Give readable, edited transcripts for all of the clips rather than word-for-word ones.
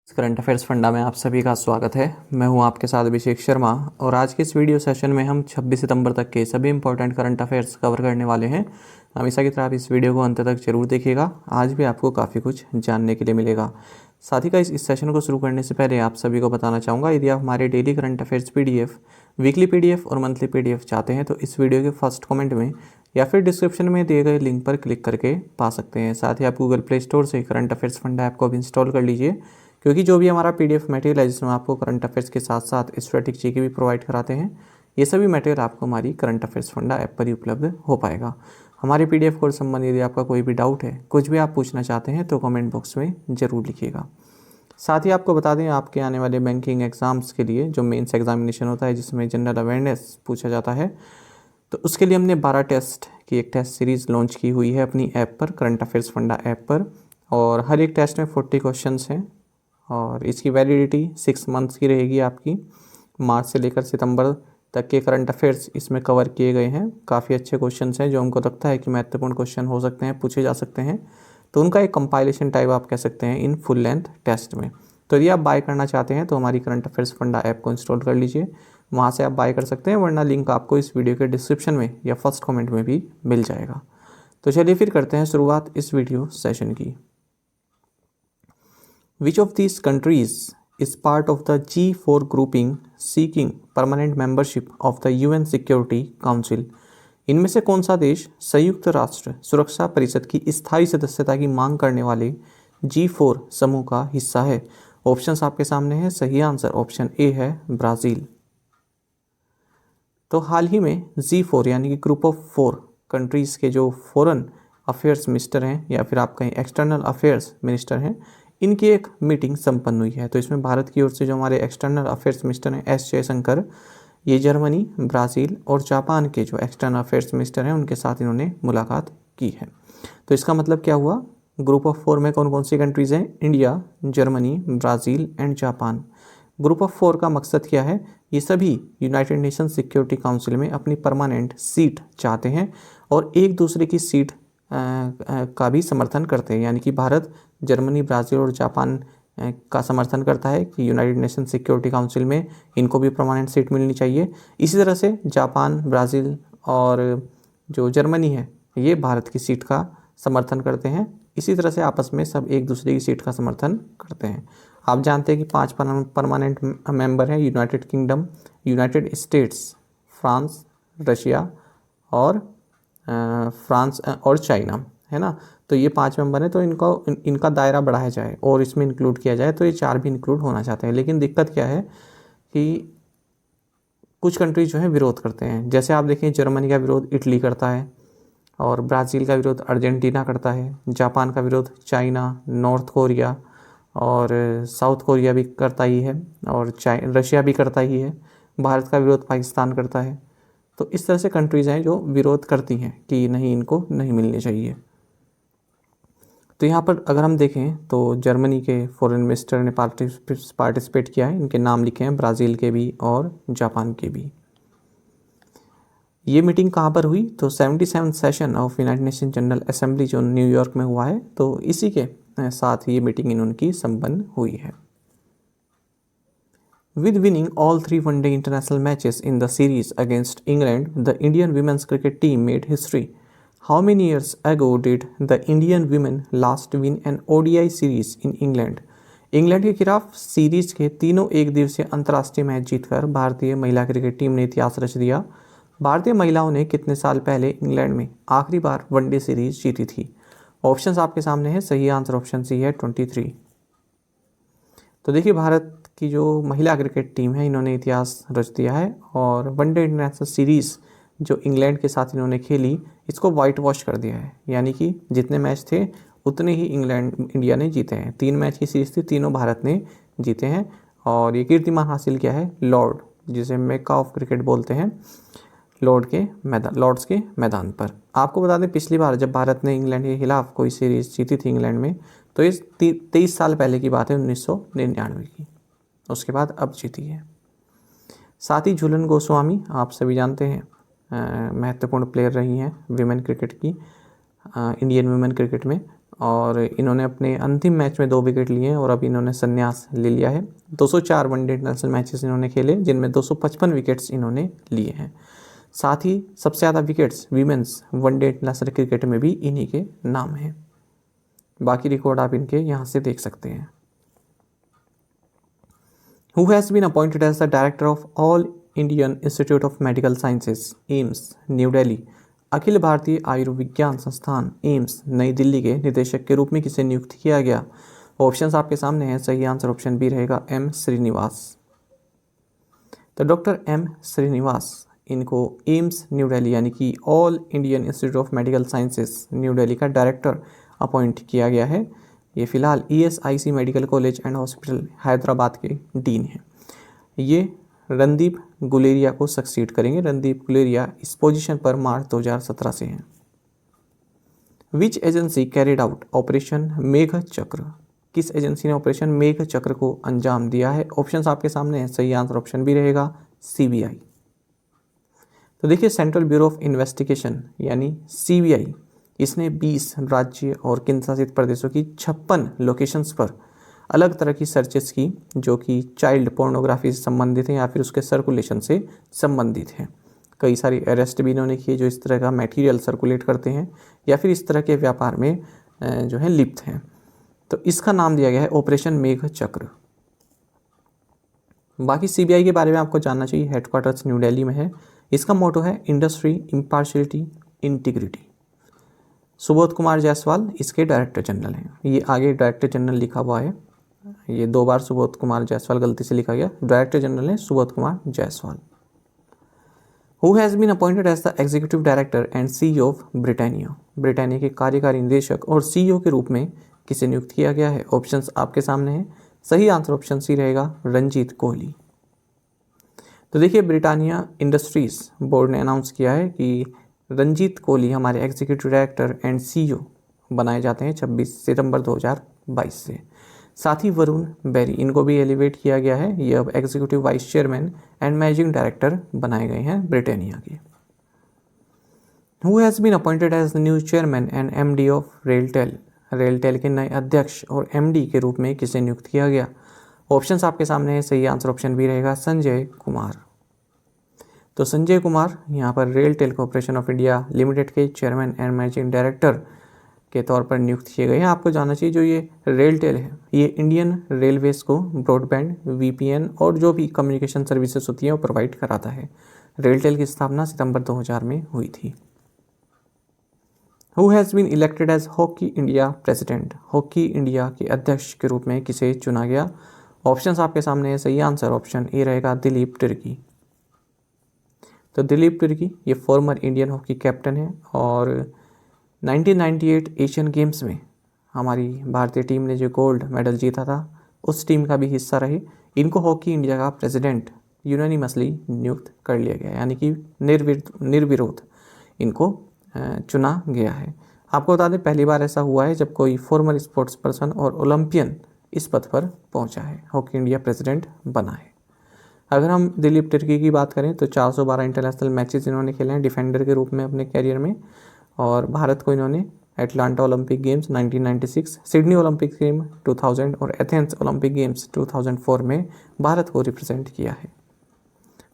Current affairs funda में आप सभी का स्वागत है। मैं हूं आपके साथ अभिषेक शर्मा और आज के इस वीडियो सेशन में हम 26 सितंबर तक के सभी इंपॉर्टेंट करंट अफेयर्स कवर करने वाले हैं। हमेशा की तरह आप इस वीडियो को अंत तक जरूर देखिएगा, आज भी आपको काफ़ी कुछ जानने के लिए मिलेगा। साथ ही का इस सेशन को शुरू करने से पहले आप सभी को बताना चाहूँगा, यदि आप हमारे daily current affairs PDF, weekly PDF और मंथली PDF चाहते हैं तो इस वीडियो के फर्स्ट कमेंट में या फिर डिस्क्रिप्शन में दिए गए लिंक पर क्लिक करके पा सकते हैं। साथ ही आप गूगल प्ले स्टोर से करंट अफेयर्स फंडा ऐप को भी इंस्टॉल कर लीजिए, क्योंकि जो भी हमारा PDF मटेरियल है जिसमें आपको करंट अफेयर्स के साथ साथ स्टैटिक जी के भी प्रोवाइड कराते हैं, ये सभी मटेरियल आपको हमारी करंट अफेयर्स फंडा ऐप पर ही उपलब्ध हो पाएगा। हमारे PDF कोर्स संबंधी यदि आपका कोई भी डाउट है, कुछ भी आप पूछना चाहते हैं तो कमेंट बॉक्स में ज़रूर लिखिएगा। साथ ही आपको बता दें, आपके आने वाले बैंकिंग एग्ज़ाम्स के लिए जो मेंस एग्जामिनेशन होता है जिसमें जनरल अवेयरनेस पूछा जाता है, तो उसके लिए हमने 12 टेस्ट की एक टेस्ट सीरीज़ लॉन्च की हुई है अपनी ऐप पर, करंट अफेयर्स फंडा ऐप पर। और हर एक टेस्ट में 40 क्वेश्चंस हैं और इसकी वैलिडिटी 6 मंथ्स की रहेगी आपकी। मार्च से लेकर सितंबर तक के करंट अफेयर्स इसमें कवर किए गए हैं। काफ़ी अच्छे क्वेश्चंस हैं जो हमको लगता है कि महत्वपूर्ण क्वेश्चन हो सकते हैं, पूछे जा सकते हैं, तो उनका एक कंपाइलेशन टाइप आप कह सकते हैं इन फुल लेंथ टेस्ट में। तो यदि आप बाय करना चाहते हैं तो हमारी करंट अफेयर्स फंडा ऐप को इंस्टॉल कर लीजिए, वहाँ से आप बाय कर सकते हैं, वरना लिंक आपको इस वीडियो के डिस्क्रिप्शन में या फर्स्ट कमेंट में भी मिल जाएगा। तो चलिए फिर करते हैं शुरुआत इस वीडियो सेशन की। Which of these countries is part of the G4 grouping seeking permanent membership of the UN Security Council? इनमें से कौन सा देश संयुक्त राष्ट्र सुरक्षा परिषद की स्थायी सदस्यता की मांग करने वाले G4 समूह का हिस्सा है? ऑप्शंस आपके सामने हैं। सही आंसर ऑप्शन ए है, ब्राज़ील। तो हाल ही में G4 यानी कि ग्रुप ऑफ 4 कंट्रीज़ के जो फॉरेन अफेयर्स मिनिस्टर हैं या फिर आप कहें एक्सटर्नल अफेयर्स मिनिस्टर हैं, इनकी एक मीटिंग संपन्न हुई है। तो इसमें भारत की ओर से जो हमारे एक्सटर्नल अफेयर्स मिनिस्टर हैं S जयशंकर, ये जर्मनी, ब्राज़ील और जापान के जो एक्सटर्नल अफेयर्स मिनिस्टर हैं उनके साथ इन्होंने मुलाकात की है। तो इसका मतलब क्या हुआ, ग्रुप ऑफ 4 में कौन कौन सी कंट्रीज़ हैं? India, Germany, Brazil and Japan. Group of 4 का मकसद क्या है? ये सभी यूनाइटेड नेशन सिक्योरिटी काउंसिल में अपनी परमानेंट सीट चाहते हैं और एक दूसरे की सीट का भी समर्थन करते हैं, यानी कि भारत, जर्मनी, ब्राज़ील और जापान का समर्थन करता है कि यूनाइटेड नेशन सिक्योरिटी काउंसिल में इनको भी परमानेंट सीट मिलनी चाहिए। इसी तरह से जापान, ब्राज़ील और जो जर्मनी है ये भारत की सीट का समर्थन करते हैं। इसी तरह से आपस में सब एक दूसरे की सीट का समर्थन करते हैं। आप जानते हैं कि 5 परमानेंट मेंबर हैं, United kingdom, United states, France, Russia और फ्रांस और चाइना, है ना। तो ये 5 मेंबर हैं, तो इनका दायरा बढ़ाया जाए और इसमें इंक्लूड किया जाए, तो ये 4 भी इंक्लूड होना चाहते हैं। लेकिन दिक्कत क्या है कि कुछ कंट्रीज जो है विरोध करते हैं। जैसे आप देखें, जर्मनी का विरोध इटली करता है और ब्राज़ील का विरोध अर्जेंटीना करता है, जापान का विरोध चाइना, नॉर्थ कोरिया और साउथ कोरिया भी करता ही है और रशिया भी करता ही है। भारत का विरोध पाकिस्तान करता है। तो इस तरह से कंट्रीज़ हैं जो विरोध करती हैं कि नहीं, इनको नहीं मिलने चाहिए। तो यहाँ पर अगर हम देखें तो जर्मनी के फॉरेन मिनिस्टर ने पार्टिसिपेट किया है, इनके नाम लिखे हैं, ब्राज़ील के भी और जापान के भी। ये मीटिंग कहाँ पर हुई? तो 77 session of United nation general assembly जो न्यूयॉर्क में हुआ है, तो इसी के साथ ये मीटिंग इनकी संपन्न हुई है। With winning all 3 one-day international matches in the series against England, the Indian women's cricket team made history. How many years ago did the Indian women last win an ODI series in England? England के खिलाफ series के तीनों एक दिवसीय अंतर्राष्ट्रीय match जीतकर भारतीय महिला क्रिकेट टीम ने इतिहास रच दिया। भारतीय महिलाओं ने कितने साल पहले इंग्लैंड में आखिरी बार वनडे सीरीज जीती थी? ऑप्शंस आपके सामने है। सही आंसर ऑप्शन सी है, 23। तो देखिए, भारत की जो महिला क्रिकेट टीम है इन्होंने इतिहास रच दिया है और वनडे इंटरनेशनल सीरीज़ जो इंग्लैंड के साथ इन्होंने खेली, इसको वाइट वॉश कर दिया है, यानी कि जितने मैच थे उतने ही इंडिया ने जीते हैं। 3 मैच की सीरीज़ थी, तीनों भारत ने जीते हैं और ये कीर्तिमान हासिल किया है लॉर्ड, जिसे मेक्का ऑफ क्रिकेट बोलते हैं, लॉर्ड्स के मैदान पर। आपको बता दें, पिछली बार जब भारत ने इंग्लैंड के खिलाफ कोई सीरीज़ जीती थी इंग्लैंड में, तो इस 23 साल पहले की बात है, 1999 की। उसके बाद अब जीती है। साथ ही झूलन गोस्वामी, आप सभी जानते हैं, महत्वपूर्ण प्लेयर रही हैं विमेन क्रिकेट की, इंडियन वुमेन क्रिकेट में, और इन्होंने अपने अंतिम मैच में 2 विकेट लिए हैं और अब इन्होंने संन्यास ले लिया है। 204 वनडे इंटरनेशनल मैचेस इन्होंने खेले जिनमें 255 विकेट्स इन्होंने लिए हैं। साथ ही सबसे ज़्यादा wickets women's one day international cricket में भी इन्हीं के नाम हैं। बाकी रिकॉर्ड आप इनके यहाँ से देख सकते हैं। Who has been appointed as the director of All Indian Institute of Medical Sciences AIIMS new Delhi. Akhil Bharatiya Ayurvigyan संस्थान एम्स नई दिल्ली के निदेशक के रूप में किसे नियुक्त किया गया? ऑप्शंस आपके सामने हैं। सही आंसर ऑप्शन बी रहेगा एम श्रीनिवास। तो डॉक्टर एम श्रीनिवास इनको एम्स न्यू दिल्ली यानी कि all Indian institute of medical sciences new Delhi का डायरेक्टर अपॉइंट किया गया है। ये फिलहाल ESIC medical college and hospital Hyderabad के डीन हैं। ये रणदीप गुलेरिया को सक्सीड करेंगे। रणदीप गुलेरिया इस पोजीशन पर मार्च 2017 से हैं। विच एजेंसी कैरिड आउट ऑपरेशन मेघ चक्र? किस एजेंसी ने ऑपरेशन मेघ चक्र को अंजाम दिया है? ऑप्शंस आपके सामने हैं। सही आंसर ऑप्शन बी रहेगा CBI। तो देखिए सेंट्रल ब्यूरो ऑफ इन्वेस्टिगेशन यानी CBI इसने 20 राज्य और केंद्र शासित प्रदेशों की 56 लोकेशंस पर अलग तरह की सर्चेस की जो कि चाइल्ड पोर्नोग्राफी से संबंधित हैं या फिर उसके सर्कुलेशन से संबंधित हैं। कई सारी अरेस्ट भी इन्होंने किए जो इस तरह का मटेरियल सर्कुलेट करते हैं या फिर इस तरह के व्यापार में जो है लिप्त हैं। तो इसका नाम दिया गया है ऑपरेशन मेघ चक्र। बाकी CBI के बारे में आपको जानना चाहिए। हेडक्वार्टर्स न्यू दिल्ली में है। इसका मोटो है industry, impartiality, integrity. Subodh Kumar Jaiswal इसके डायरेक्टर जनरल हैं। ये आगे डायरेक्टर जनरल लिखा हुआ है, ये 2 बार सुबोध कुमार जायसवाल गलती से लिखा गया। डायरेक्टर जनरल है Subodh Kumar Jaiswal. Who has been appointed as the executive director and CEO of Britannia? Britannia के कार्यकारी निदेशक और CEO के रूप में किसे नियुक्त किया गया है? ऑप्शंस आपके सामने हैं। सही आंसर ऑप्शन सी रहेगा रंजीत कोहली। तो देखिए ब्रिटानिया इंडस्ट्रीज बोर्ड ने अनाउंस किया है कि रंजीत कोहली हमारे एग्जीक्यूटिव डायरेक्टर एंड CEO बनाए जाते हैं 26 सितंबर 2022 से। साथ ही वरुण बेरी इनको भी एलिवेट किया गया है। ये अब executive vice chairman and managing director बनाए गए हैं ब्रिटानिया के। Who has been appointed as the new chairman and MD of RailTel? RailTel के नए अध्यक्ष और MD के रूप में किसे नियुक्त किया गया? ऑप्शंस आपके सामने है। सही आंसर ऑप्शन बी रहेगा संजय कुमार। तो संजय कुमार यहाँ पर RailTel corporation of India limited के चेयरमैन एंड मैनेजिंग डायरेक्टर के तौर पर नियुक्त किए गए हैं। आपको जानना चाहिए जो ये रेलटेल है ये इंडियन रेलवेज को ब्रॉडबैंड, VPN और जो भी कम्युनिकेशन सर्विसेज होती हैं वो प्रोवाइड कराता है। रेलटेल की स्थापना सितंबर 2000 में हुई थी। Who has been elected as hockey India president? Hockey India के अध्यक्ष के रूप में किसे चुना गया? ऑप्शंस आपके सामने है। सही आंसर ऑप्शन ए रहेगा दिलीप तिर्की। तो दिलीप तिर्की ये फॉर्मर इंडियन हॉकी कैप्टन है और 1998 एशियन गेम्स में हमारी भारतीय टीम ने जो गोल्ड मेडल जीता था उस टीम का भी हिस्सा रहे। इनको हॉकी इंडिया का प्रेसिडेंट यूनानिमसली नियुक्त कर लिया गया यानी कि निर्विरोध इनको चुना गया है। आपको बता दें पहली बार ऐसा हुआ है जब कोई फॉर्मर स्पोर्ट्स पर्सन और ओलंपियन इस पद पर पहुंचा है, हॉकी इंडिया प्रेसिडेंट बना है। अगर हम दिलीप तिर्की की बात करें तो 412 इंटरनेशनल मैचेस इन्होंने खेले हैं डिफेंडर के रूप में अपने कैरियर में और भारत को इन्होंने Atlanta Olympic games 1996, Sydney Olympic game 2000 और एथेंस ओलंपिक गेम्स 2004 में भारत को रिप्रेजेंट किया है।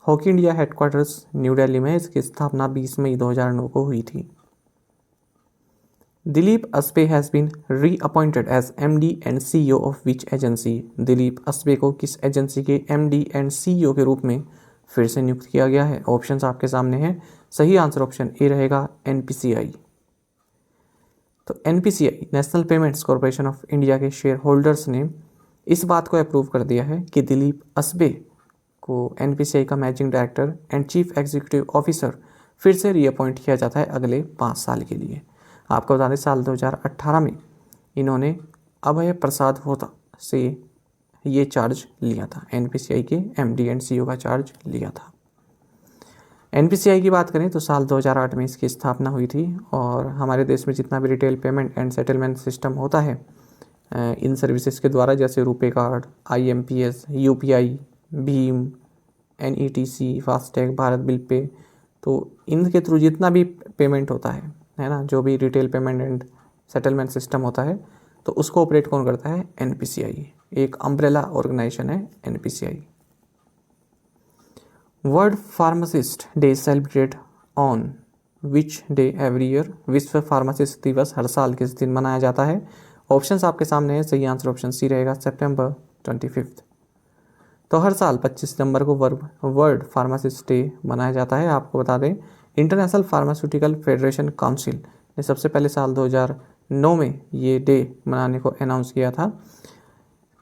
Hockey India headquarters new Delhi में, इसकी स्थापना 20 मई 2009 को हुई थी। Dilip Asbe has been reappointed as MD and CEO of which agency? Dilip Asbe को किस एजेंसी के MD एंड CEO के रूप में फिर से नियुक्त किया गया है? ऑप्शंस आपके सामने हैं। सही आंसर ऑप्शन ए रहेगा NPCI। तो NPCI national payments corporation of India के शेयर होल्डर्स ने इस बात को अप्रूव कर दिया है कि दिलीप अस्बे को NPCI का managing director and chief executive officer फिर से रीअपॉइंट किया जाता है अगले 5 साल के लिए। आपको बता दें साल 2018 में इन्होंने अभय प्रसाद होता से ये चार्ज लिया था, NPCI के MD एंड CEO का चार्ज लिया था। NPCI की बात करें तो साल 2008 में इसकी स्थापना हुई थी और हमारे देश में जितना भी retail payment and settlement system होता है इन सर्विसेज के द्वारा, जैसे RuPay card, IMPS, UPI, Bhim, NETC, FASTag, Bharat bill pay, तो इनके थ्रू जितना भी पेमेंट होता है ना, जो भी retail payment and settlement system होता है, तो उसको ऑपरेट कौन करता है? एनपीसीआई, एक अम्ब्रेला ऑर्गेनाइजेशन है NPCI. World pharmacist day celebrate on which day every year? विश्व फार्मासिस्ट दिवस हर साल किस दिन मनाया जाता है? ऑप्शंस आपके सामने है, सही आंसर ऑप्शन सी रहेगा, सितंबर 25। तो हर साल 25 सितंबर को वर्ल्ड फार्मासिस्ट डे मनाया जाता है। आपको बता दें, इंटरनेशनल फार्मास्यूटिकल फेडरेशन काउंसिल ने सबसे पहले साल 2009 में ये डे मनाने को अनाउंस किया था,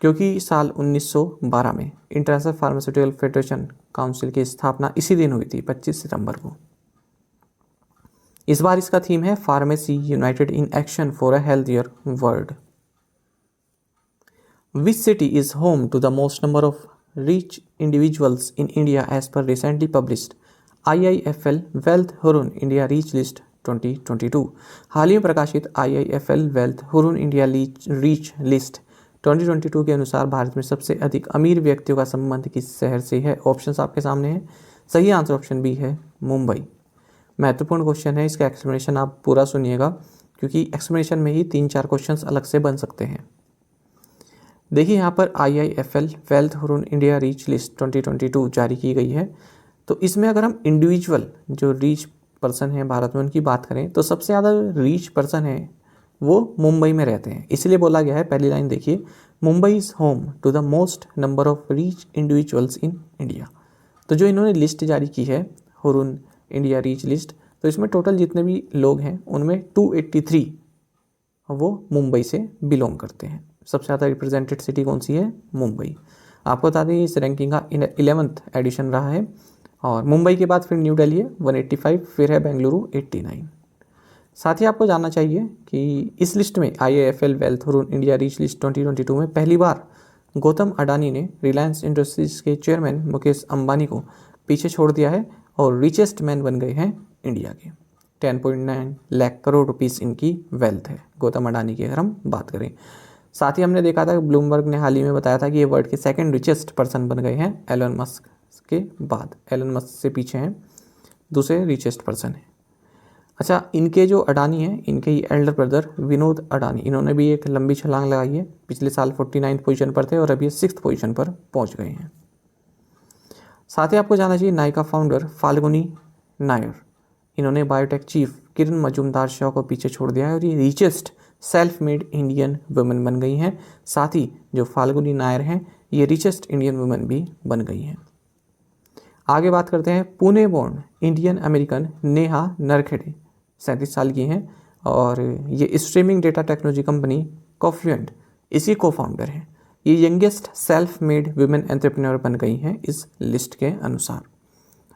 क्योंकि साल 1912 में इंटरनेशनल फार्मास्यूटिकल फेडरेशन काउंसिल की स्थापना इसी दिन हुई थी, 25 सितंबर को। इस बार इसका थीम है pharmacy united in action for a healthier world. Which city is home to the most number of rich individuals in India as per recently published IIFL wealth Hurun India rich list 2022। हाल ही में प्रकाशित IIFL wealth Hurun India rich list 2022 के अनुसार भारत में सबसे अधिक अमीर व्यक्तियों का संबंध किस शहर से है? ऑप्शंस आपके सामने है, सही आंसर ऑप्शन बी है, मुंबई। महत्वपूर्ण क्वेश्चन है, इसका एक्सप्लेनेशन आप पूरा सुनिएगा, क्योंकि एक्सप्लेनेशन में ही 3-4 क्वेश्चंस अलग से बन सकते हैं। देखिए यहाँ पर IIFL wealth Hurun India rich list 2022 जारी की गई है। तो इसमें अगर हम इंडिविजुअल जो रीच पर्सन है भारत में उनकी बात करें, तो सबसे ज़्यादा रीच पर्सन है वो मुंबई में रहते हैं। इसलिए बोला गया है, पहली लाइन देखिए, Mumbai is home to the most number of rich individuals in India. तो जो इन्होंने लिस्ट जारी की है हुरून इंडिया रीच लिस्ट, तो इसमें टोटल जितने भी लोग हैं उनमें 283 वो मुंबई से बिलोंग करते हैं। सबसे ज़्यादा रिप्रेजेंटेड सिटी कौन सी है? मुंबई। आपको बता दें इस रैंकिंग का 11th एडिशन रहा है, और मुंबई के बाद फिर न्यू दिल्ली है 185, फिर है बेंगलुरु 89। साथ ही आपको जानना चाहिए कि इस लिस्ट में IIFL wealth Hurun India rich list 2022 में पहली बार गौतम अडानी ने रिलायंस इंडस्ट्रीज के चेयरमैन मुकेश अंबानी को पीछे छोड़ दिया है और रिचेस्ट मैन बन गए हैं इंडिया के। 10.9 लाख करोड़ रुपीस इनकी वेल्थ है गौतम अडानी की, अगर हम बात करें। साथ ही हमने देखा था, ब्लूमबर्ग ने हाल ही में बताया था कि ये वर्ल्ड के सेकंड रिचेस्ट पर्सन बन गए हैं एलन मस्क के बाद। एलन मस्क से पीछे हैं दूसरे रिचेस्ट पर्सन है। अच्छा, इनके जो अडानी हैं, इनके ही एल्डर ब्रदर विनोद अडानी, इन्होंने भी एक लंबी छलांग लगाई है। पिछले साल 49th पोजीशन पर थे और अभी 6th पोजीशन पर पहुंच गए हैं। साथ ही आपको जानना चाहिए, नायका फाउंडर फाल्गुनी नायर, इन्होंने बायोटेक चीफ किरण मजूमदार शाह को पीछे छोड़ दिया है और ये richest self made Indian women बन गई हैं। साथ ही जो फाल्गुनी नायर हैं, ये रिचेस्ट इंडियन वुमेन भी बन गई हैं। आगे बात करते हैं, Pune born Indian American Neha Narkhede 37 साल की हैं और ये streaming data technology company Confluent इसी को फाउंडर हैं। ये youngest self made women entrepreneur बन गई हैं इस लिस्ट के अनुसार।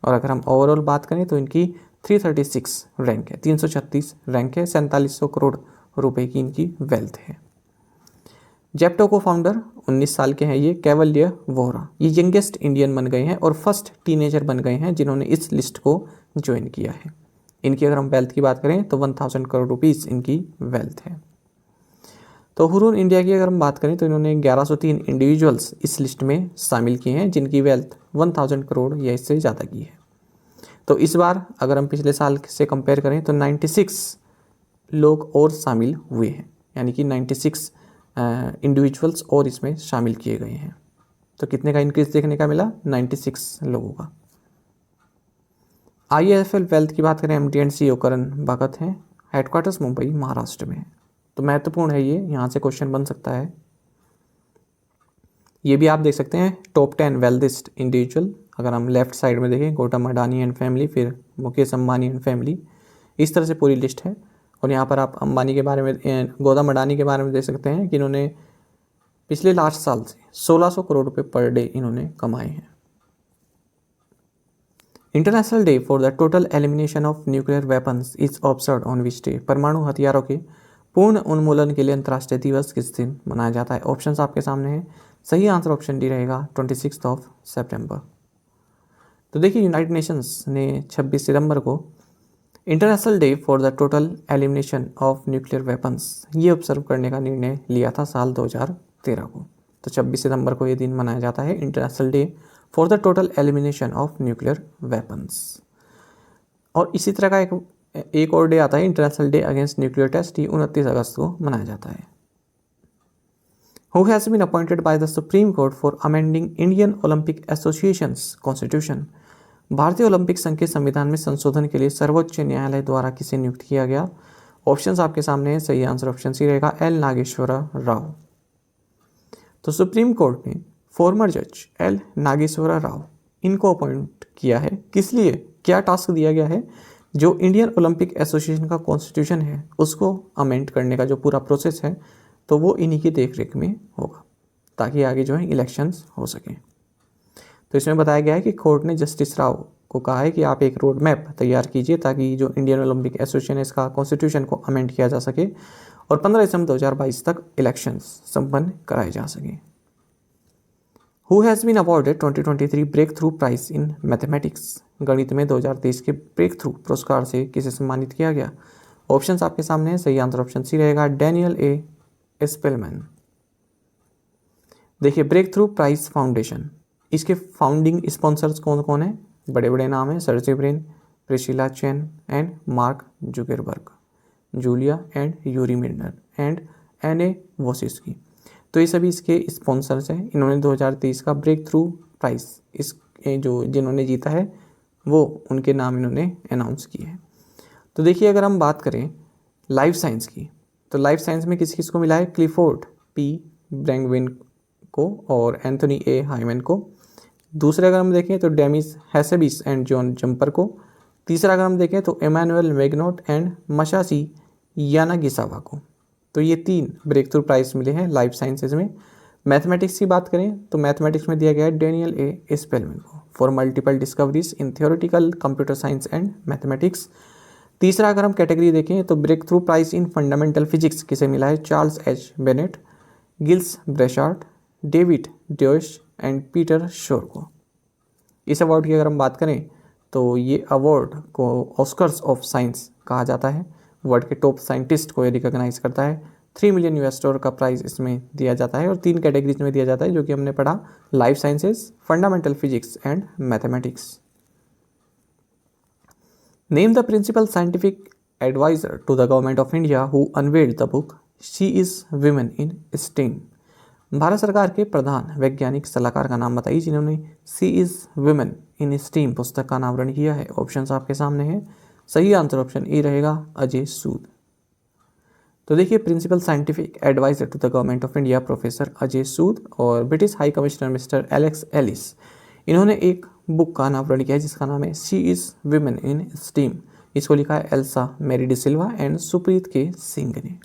और अगर हम ओवरऑल बात करें तो इनकी 336 रैंक है, 336 रैंक है, 4700 करोड़ रुपए की इनकी वेल्थ है। जेप्टो को फाउंडर 19 साल के हैं ये कैवल्य वोहरा, ये यंगेस्ट इंडियन बन गए हैं और फर्स्ट टीनेजर बन गए हैं जिन्होंने इस लिस्ट को ज्वाइन किया है। इनकी अगर हम वेल्थ की बात करें तो 1000 करोड़ रुपीस इनकी वेल्थ है। तो हुरून इंडिया की अगर हम बात करें तो इन्होंने 1103 इंडिविजुअल्स इस लिस्ट में शामिल किए हैं जिनकी वेल्थ 1000 करोड़ या इससे ज़्यादा की है। तो इस बार अगर हम पिछले साल से कंपेयर करें तो 96 लोग और शामिल हुए हैं, यानी कि 96 इंडिविजुअल्स और इसमें शामिल किए गए हैं। तो कितने का इंक्रीज देखने का मिला? 96 लोगों का। IIFL वेल्थ की बात करें, MD एंड CEO करण भगत हैं, हेडक्वार्टर्स मुंबई महाराष्ट्र में है। तो महत्वपूर्ण है ये, यहाँ से क्वेश्चन बन सकता है। ये भी आप देख सकते हैं टॉप 10 वेल्थेस्ट इंडिविजुअल। अगर हम लेफ्ट साइड में देखें, गौतम अडानी एंड फैमिली, फिर मुकेश अंबानी एंड फैमिली, इस तरह से पूरी लिस्ट है। और यहाँ पर आप अंबानी के बारे में, गौतम अडानी के बारे में देख सकते हैं कि इन्होंने पिछले लास्ट साल से 1600 करोड़ रुपए पर डे इन्होंने कमाए हैं। International day for the total elimination of nuclear weapons is observed on which day? परमाणु हथियारों के पूर्ण उन्मूलन के लिए अंतर्राष्ट्रीय दिवस किस दिन मनाया जाता है? ऑप्शंस आपके सामने हैं, सही आंसर ऑप्शन डी रहेगा 26 सितंबर। तो देखिए, यूनाइटेड नेशंस ने 26 सितंबर को international day for the total elimination of nuclear weapons ये ऑब्जर्व करने का निर्णय लिया था साल 2013 को। तो 26 सितंबर को ये दिन मनाया जाता है, international day for the total elimination of nuclear weapons. और इसी तरह का एक एक और डे आता है international day against nuclear test, ये 29 अगस्त को मनाया जाता है। Who has been appointed by the Supreme Court for amending Indian Olympic Association's Constitution? भारतीय ओलंपिक संघ के संविधान में संशोधन के लिए सर्वोच्च न्यायालय द्वारा किसे नियुक्त किया गया? ऑप्शंस आपके सामने हैं, सही आंसर ऑप्शन सी रहेगा, एल नागेश्वर राव। तो सुप्रीम कोर्ट ने फॉर्मर जज एल नागेश्वर राव इनको अपॉइंट किया है, किस लिए, क्या टास्क दिया गया है? जो इंडियन ओलंपिक एसोसिएशन का कॉन्स्टिट्यूशन है उसको अमेंड करने का जो पूरा प्रोसेस है तो वो इन्हीं की देखरेख में होगा, ताकि आगे जो है इलेक्शंस हो सकें। तो इसमें बताया गया है कि कोर्ट ने जस्टिस राव को कहा है कि आप एक रोड मैप तैयार कीजिए ताकि जो इंडियन ओलंपिक एसोसिएशन है इसका कॉन्स्टिट्यूशन को अमेंड किया जा सके और 15 दिसंबर 2022 तक इलेक्शंस संपन्न कराए जा सकें। Who has been awarded 2023 breakthrough prize in mathematics? गणित में 2023 के ब्रेक थ्रू पुरस्कार से किसे सम्मानित किया गया? ऑप्शंस आपके सामने हैं, सही आंसर ऑप्शन सी रहेगा, डैनियल ए स्पेलमैन। देखिए ब्रेक थ्रू प्राइज फाउंडेशन, इसके फाउंडिंग स्पॉन्सर्स कौन कौन है? बड़े बड़े नाम हैं, Sergey Brin, Priscilla Chan and Mark Zuckerberg, Julia and Yuri Milner and Anne Wojcicki. तो ये सभी इसके स्पॉन्सर्स हैं। इन्होंने 2023 का ब्रेक थ्रू प्राइज इस जो जिन्होंने जीता है वो उनके नाम इन्होंने अनाउंस किए हैं। तो देखिए अगर हम बात करें लाइफ साइंस की, तो लाइफ साइंस में किस किस को मिला है? क्लिफोर्ड पी ब्रैंगविन को और एंथनी ए हाइमन को। दूसरे अगर हम देखें तो डेमिस हैसेबिस एंड जॉन जंपर को। तीसरा अगर हम देखें तो एमानुएल मैग्नोट एंड मशासी यानागिसावा को। तो ये 3 ब्रेक थ्रू प्राइज मिले हैं लाइफ साइंसेज में। मैथमेटिक्स की बात करें तो मैथमेटिक्स में दिया गया है डेनियल ए स्पेलमैन को for multiple discoveries in theoretical computer science and mathematics. तीसरा अगर हम कैटेगरी देखें तो breakthrough prize in fundamental physics किसे मिला है? Charles H Bennett, Gilles Brassard, David Deutsch and Peter Shor को। इस अवार्ड की अगर हम बात करें तो ये अवार्ड को ऑस्कर्स ऑफ साइंस कहा जाता है। वर्ल्ड के टॉप साइंटिस्ट को ये रिकॉग्नाइज करता है। $3 मिलियन का प्राइज इसमें दिया जाता है और 3 कैटेगरीज में दिया जाता है जो कि हमने पढ़ा, life sciences, fundamental physics and mathematics. Name the principal scientific adviser to the government of India who unveiled the book she is women in STEM. भारत सरकार के प्रधान वैज्ञानिक सलाहकार का नाम बताइए जिन्होंने she is women in steam पुस्तक का अनावरण किया है। ऑप्शंस आपके सामने हैं, सही आंसर ऑप्शन ए रहेगा, अजय सूद। तो देखिए principal scientific adviser to the government of India professor Ajay Sood और British high commissioner mister Alex Ellis, इन्होंने एक बुक का अनावरण किया है जिसका नाम है she is women in steam. इसको लिखा है एल्सा मैरी डी सिल्वा एंड सुप्रीत के सिंह ने।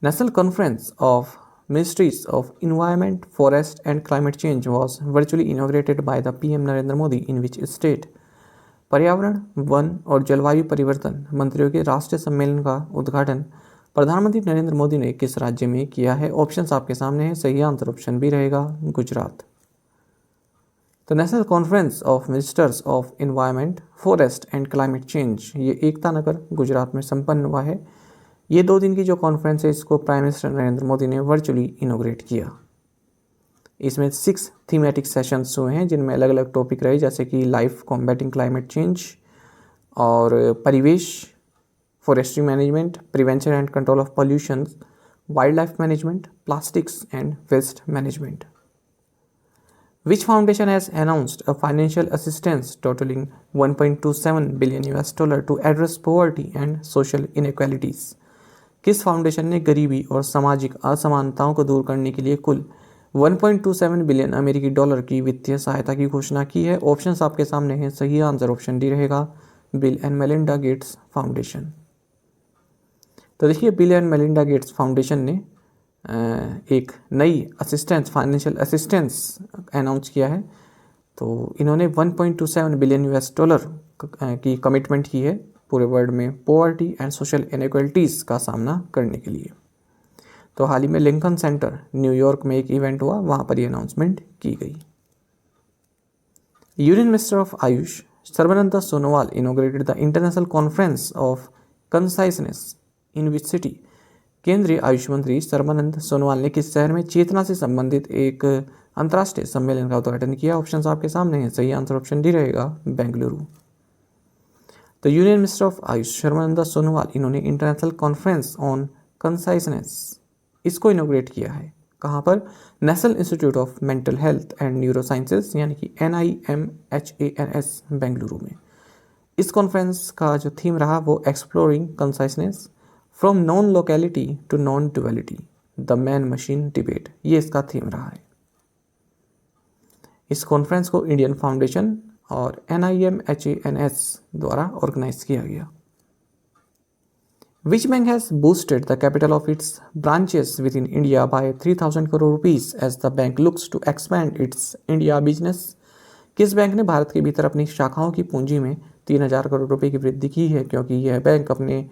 National conference of Ministries of Environment, Forest and Climate Change was virtually inaugurated by the PM Narendra Modi in which state? पर्यावरण, वन और जलवायु परिवर्तन मंत्रियों के राष्ट्रीय सम्मेलन का उद्घाटन प्रधानमंत्री नरेंद्र मोदी ने किस राज्य में किया है? ऑप्शंस आपके सामने हैं, सही आंसर ऑप्शन बी रहेगा, गुजरात। तो national conference of ministers of environment, forest and climate change ये एकता नगर गुजरात में संपन्न हुआ है। ये 2 दिन की जो कॉन्फ्रेंस है इसको प्राइम मिनिस्टर नरेंद्र मोदी ने वर्चुअली इनोग्रेट किया। इसमें 6 थीमेटिक सेशंस हुए हैं जिनमें अलग अलग टॉपिक रहे जैसे कि लाइफ कॉम्बैटिंग क्लाइमेट चेंज और परिवेश, forestry management, prevention and control of pollution, wildlife management, plastics and waste management. Which foundation has announced a financial assistance totaling $1.27 billion to address poverty and social inequalities? किस foundation ने गरीबी और सामाजिक असमानताओं को दूर करने के लिए कुल 1.27 बिलियन अमेरिकी डॉलर की वित्तीय सहायता की घोषणा की है? ऑप्शंस आपके सामने हैं, सही आंसर ऑप्शन डी रहेगा, bill and Melinda Gates foundation. तो देखिए bill and Melinda Gates foundation ने एक नई फाइनेंशियल असिस्टेंस अनाउंस किया है। तो इन्होंने 1.27 बिलियन US डॉलर की कमिटमेंट की है पूरे वर्ल्ड में पोवर्टी एंड सोशल इनइक्वालिटीज़ का सामना करने के लिए। तो हाल ही में लिंकन सेंटर न्यूयॉर्क में एक इवेंट हुआ, वहाँ पर ये अनाउंसमेंट की गई। Union minister of Ayush Sarbananda Sonowal inaugurated the international conference of consciousness in which city? केंद्रीय आयुष मंत्री सर्बानंद सोनोवाल ने किस शहर में चेतना से संबंधित एक अंतर्राष्ट्रीय सम्मेलन का उद्घाटन किया? ऑप्शंस आपके सामने हैं, सही आंसर ऑप्शन डी रहेगा, बेंगलुरु। तो union minister of Ayush Sarbananda Sonowal, इन्होंने इंटरनेशनल कॉन्फ्रेंस ऑन कंसाइजनेस इसको इनोग्रेट किया है। कहाँ पर? National institute of mental health and neuro sciences यानी कि NIMHANS बेंगलुरु में। इस कॉन्फ्रेंस का जो थीम रहा वो exploring consciousness from non locality to non duality, the man machine debate, ये इसका थीम रहा है। इस कॉन्फ्रेंस को इंडियन फाउंडेशन और NIMHANS द्वारा ऑर्गेनाइज किया गया। Which bank has boosted the capital of its branches within India by 3,000 crore rupees as the bank looks to expand its India business? किस बैंक ने भारत के भीतर अपनी शाखाओं की पूंजी में 3,000 करोड़ रुपए की वृद्धि की है, क्योंकि यह बैंक अपने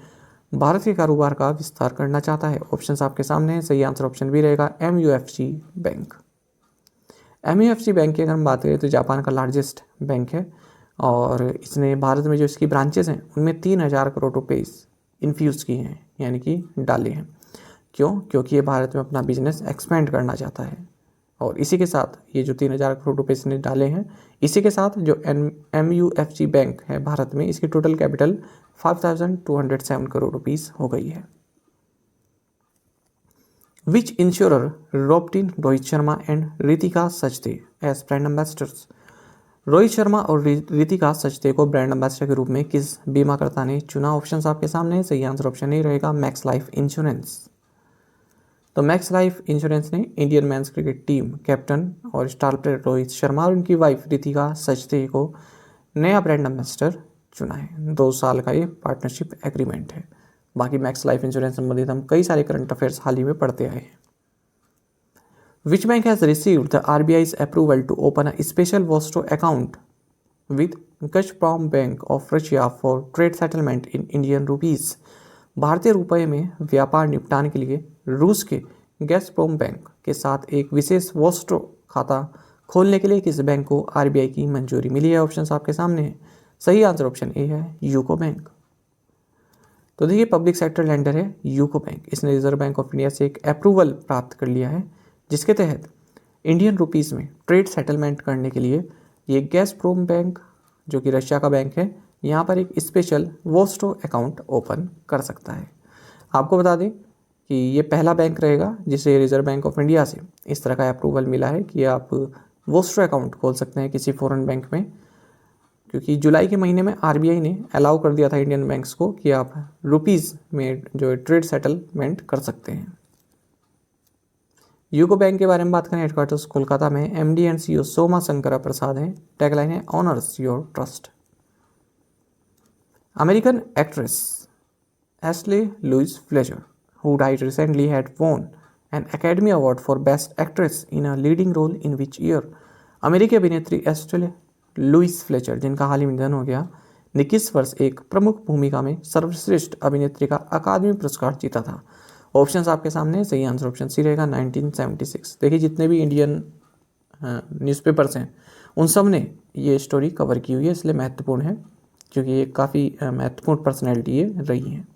भारत के कारोबार का विस्तार करना चाहता है? ऑप्शन आपके सामने है, सही आंसर ऑप्शन बी रहेगा MUFG बैंक। MUFG बैंक की अगर हम बात करें तो जापान का लार्जेस्ट बैंक है और इसने भारत में जो इसकी ब्रांचेस हैं उनमें 3,000 करोड़ रुपए इन्फ्यूज़ किए हैं, यानी कि डाले हैं। क्यों? क्योंकि ये भारत में अपना बिजनेस एक्सपेंड करना चाहता है। और इसी के साथ ये जो 3,000 करोड़ रुपए इसने डाले हैं, इसी के साथ जो MUFG बैंक है भारत में, इसकी टोटल कैपिटल 5,207 करोड़ रुपीस हो गई है। Which insurer roped in Rohit Sharma and Ritika Sajdeh as brand ambassadors? Rohit Sharma और रितिका सचदे को ब्रांड एम्बेसडर के रूप में किस बीमाकर्ता ने चुना? ऑप्शंस आपके सामने है, सही आंसर ऑप्शन ए रहेगा मैक्स लाइफ इंश्योरेंस। तो मैक्स लाइफ इंश्योरेंस ने Indian men's cricket team captain और स्टार प्लेयर रोहित शर्मा और उनकी वाइफ रितिका सचदे को नया ब्रांड एम्बेसडर चुना है। 2 साल का ये पार्टनरशिप एग्रीमेंट है। बाकी मैक्स लाइफ इंश्योरेंस संबंधित हम कई सारे करंट अफेयर्स हाल ही में पढ़ते आए हैं। Which bank has received the RBI's approval to open a special Vostro account with Gazprom Bank of Russia for trade settlement in Indian rupees? भारतीय रुपये में व्यापार निपटान के लिए रूस के गैज़प्रोम बैंक के साथ एक विशेष वोस्ट्रो खाता खोलने के लिए किस बैंक को RBI की मंजूरी मिली है? ऑप्शन आपके सामने है, सही आंसर ऑप्शन ए है यूको बैंक। तो देखिए पब्लिक सेक्टर लेंडर है यूको बैंक, इसने रिजर्व बैंक ऑफ इंडिया से एक अप्रूवल प्राप्त कर लिया है जिसके तहत इंडियन रुपीज़ में ट्रेड सेटलमेंट करने के लिए ये गैज़प्रोम बैंक जो कि रशिया का बैंक है यहाँ पर एक स्पेशल वोस्ट्रो अकाउंट ओपन कर सकता है। आपको बता दें कि ये पहला बैंक रहेगा जिसे रिजर्व बैंक ऑफ इंडिया से इस तरह का अप्रूवल मिला है कि आप वोस्ट्रो अकाउंट खोल सकते हैं किसी फॉरेन बैंक में, क्योंकि जुलाई के महीने में RBI ने अलाउ कर दिया था इंडियन बैंक्स को कि आप रुपीज़ में जो ट्रेड सेटलमेंट कर सकते हैं। यूको बैंक के बारे में बात करें, हेडक्वार्टर्स कोलकाता में, MD and CEO Soma Sankara Prasad हैं, टैगलाइन है honours your trust. American actress Ashley Louise Fletcher who died recently had won an Academy Award for Best Actress in a Leading Role in which year? अमेरिकी अभिनेत्री Estelle Louis Fletcher जिनका हाल ही में निधन हो गया ने किस वर्ष एक प्रमुख भूमिका में सर्वश्रेष्ठ अभिनेत्री का अकादमी पुरस्कार जीता था? ऑप्शंस आपके सामने, सही आंसर ऑप्शन सी रहेगा 1976। देखिए जितने भी इंडियन न्यूज़पेपर्स हैं उन सब ने ये स्टोरी कवर की हुई है, इसलिए महत्वपूर्ण है क्योंकि ये काफ़ी महत्वपूर्ण पर्सनैलिटी ये रही है।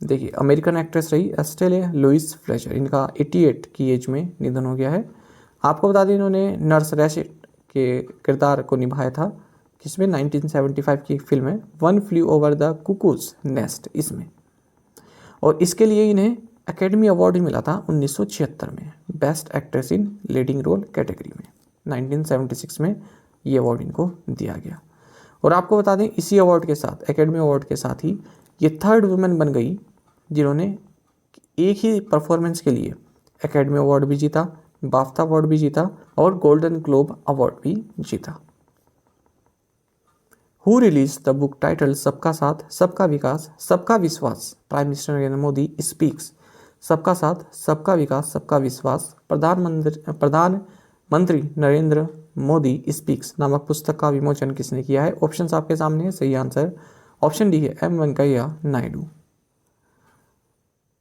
देखिए अमेरिकन एक्ट्रेस रही एस्टेले लुइस फ्लेचर, इनका 88 की एज में निधन हो गया है। आपको बता दें इन्होंने नर्स रैशेट के किरदार को निभाया था किसमें? 1975 की एक फिल्म है one flu over the cuckoos nest, इसमें। और इसके लिए इन्हें एकेडमी अवार्ड मिला था 1976 में best actress in leading role category में। 1976 में ये अवार्ड इनको दिया गया। और आपको बता दें इसी अवार्ड के साथ, एकेडमी अवार्ड के साथ ही ये 3rd वुमेन बन गई जिन्होंने एक ही परफॉर्मेंस के लिए एकेडमी अवार्ड भी जीता, बाफ्ता अवार्ड भी जीता और गोल्डन ग्लोब अवार्ड भी जीता। Who release the book title सबका साथ सबका विकास सबका विश्वास? Prime minister Narendra Modi speaks. सबका साथ सबका विकास सबका विश्वास प्रधानमंत्री नरेंद्र मोदी स्पीक्स नामक पुस्तक का विमोचन किसने किया है? ऑप्शंस आपके सामने है, सही आंसर ऑप्शन डी है M वेंकैया नायडू।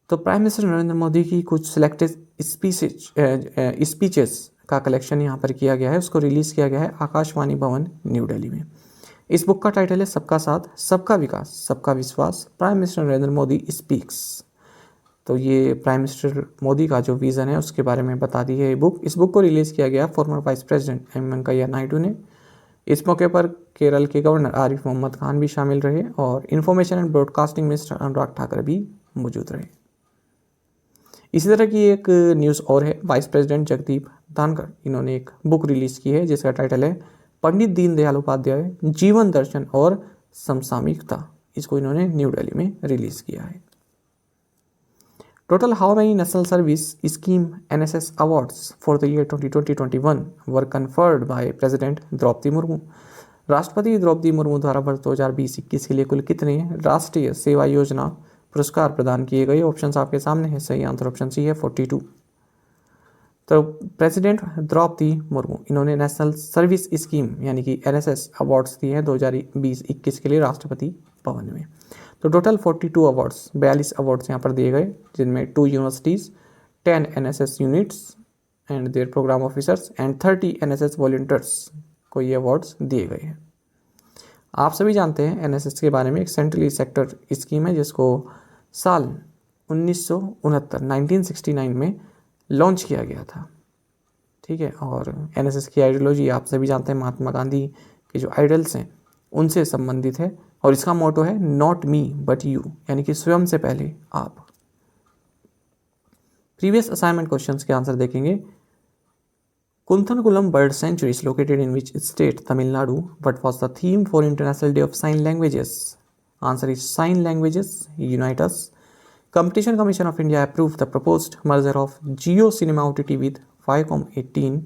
तो प्राइम मिनिस्टर नरेंद्र मोदी की कुछ सिलेक्टेड स्पीचेस का कलेक्शन यहाँ पर किया गया है, उसको रिलीज़ किया गया है आकाशवाणी भवन न्यू दिल्ली में। इस बुक का टाइटल है सबका साथ सबका विकास सबका विश्वास prime minister Narendra Modi speaks. तो ये प्राइम मिनिस्टर मोदी का जो विज़न है उसके बारे में बता दी है ये बुक। इस बुक को रिलीज़ किया गया farmer vice president M Venkaiah Naidu ने इस मौके पर केरल के गवर्नर आरिफ मोहम्मद खान भी शामिल रहे और information and broadcasting minister Anurag Thakur भी मौजूद रहे। इसी तरह की एक न्यूज़ और है, वाइस प्रेसिडेंट जगदीप धनखड़ इन्होंने एक बुक रिलीज़ की है जिसका टाइटल है पंडित दीनदयाल उपाध्याय जीवन दर्शन और समसामयिकता। इसको इन्होंने न्यू दिल्ली में रिलीज़ किया है। Total how many national service scheme NSS awards for the year 2020-21 were conferred by president Droupadi Murmu. राष्ट्रपति द्रौपदी मुर्मू द्वारा वर्ष 2020-21 के लिए कुल कितने राष्ट्रीय सेवा योजना पुरस्कार प्रदान किए गए? ऑप्शंस आपके सामने है। सही आंसर ऑप्शन सी है 42। तो प्रेसिडेंट द्रौपदी मुर्मू इन्होंने नेशनल सर्विस स्कीम यानी कि NSS अवार्ड्स दिए हैं 2020-21 के लिए राष्ट्रपति भवन में। तो टोटल 42 अवार्ड्स 42 अवार्ड्स यहाँ पर दिए गए, जिनमें 2 universities, 10 NSS units and their programme officers and 30 NSS volunteers को ये अवार्ड्स दिए गए हैं। आप सभी जानते हैं NSS के बारे में, एक सेंट्रली सेक्टर स्कीम है जिसको साल 1969 में लॉन्च किया गया था। ठीक है, और NSS की आइडियोलॉजी आप सभी जानते हैं, महात्मा गांधी के जो आइडल्स हैं उनसे संबंधित है और इसका मोटो है नॉट मी बट यू, यानी कि स्वयं से पहले आप। प्रीवियस असाइनमेंट क्वेश्चंस के आंसर देखेंगे। Koonthankulam bird sanctuary is located in which state? Tamil Nadu. What was the theme for international day of sine languages? Answer is sine languages unite us. Competition Commission of India approved the proposed merger of Jio Cinema OTT with Viacom18.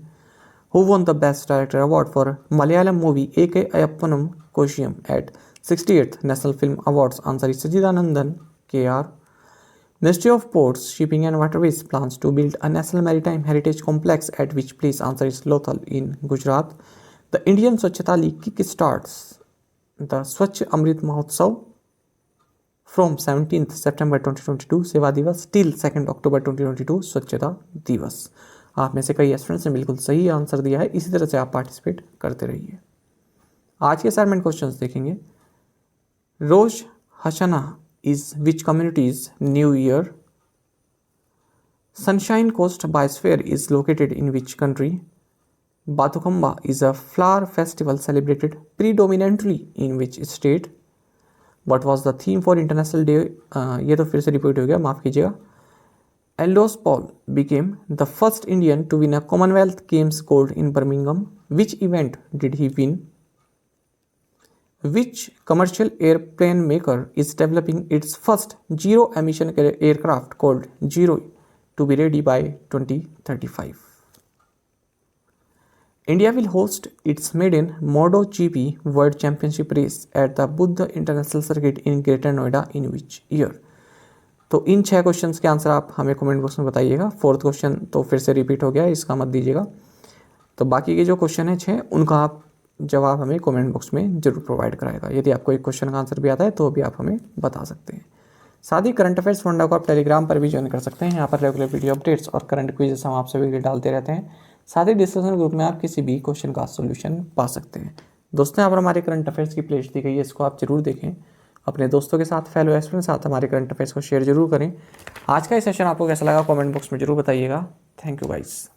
Who won the Best Director Award for Malayalam movie A.K. Ayappanam Koshiyam at 68th National Film Awards? Answer is Sajidanandan K.R. Ministry of Ports, Shipping and Waterways plans to build a National Maritime Heritage Complex at which place? Answer is Lothal in Gujarat. The Indian Swachhata League kick-starts the Swachh Amrit Mahotsav from 17th September 2022 सेवा दिवस till 2nd October 2022 स्वच्छता दिवस। आप में से कई students ने बिल्कुल सही आंसर दिया है, इसी तरह से आप पार्टिसिपेट करते रहिए। आज के असाइनमेंट क्वेश्चंस देखेंगे। Rosh Hashanah is which communities new year? Sunshine coast biosphere is located in which country? Bathukamma is a flower festival celebrated predominantly in which state? What was the theme for International Day? ये तो फिर से repeat हो गया, माफ़ कीजिएगा। Eldhose Paul became the first Indian to win a Commonwealth Games gold in Birmingham. Which event did he win? Which commercial airplane maker is developing its first zero-emission aircraft called Zero to be ready by 2035? India will host its maiden MotoGP World Championship race at the Buddha International Circuit in Greater Noida in which year? तो इन 6 questions के answer आप हमें comment box में बताइएगा। 4th question तो फिर से repeat हो गया, इसका मत दीजिएगा। तो बाकी के जो क्वेश्चन है 6, उनका आप जवाब हमें कमेंट बॉक्स में जरूर प्रोवाइड कराएगा। यदि आपको एक क्वेश्चन का आंसर भी आता है तो भी आप हमें बता सकते हैं। साथ ही करंट अफेयर्स फंडा को आप टेलीग्राम पर भी ज्वाइन कर सकते हैं। यहाँ पर रेगुलर वीडियो अपडेट्स और करंट क्विजेस हम आप सभी के लिए डालते रहते हैं। साथ ही डिस्कशन ग्रुप में आप किसी भी क्वेश्चन का सॉल्यूशन पा सकते हैं। दोस्तों, यहाँ पर हमारे करंट अफेयर्स की प्लेलिस्ट दी गई है, इसको आप जरूर देखें। अपने दोस्तों के साथ, फेलो स्टूडेंट के साथ हमारे करंट अफेयर्स को शेयर जरूर करें। आज का ये सेशन आपको कैसा लगा कमेंट बॉक्स में जरूर बताइएगा। Thank you guys.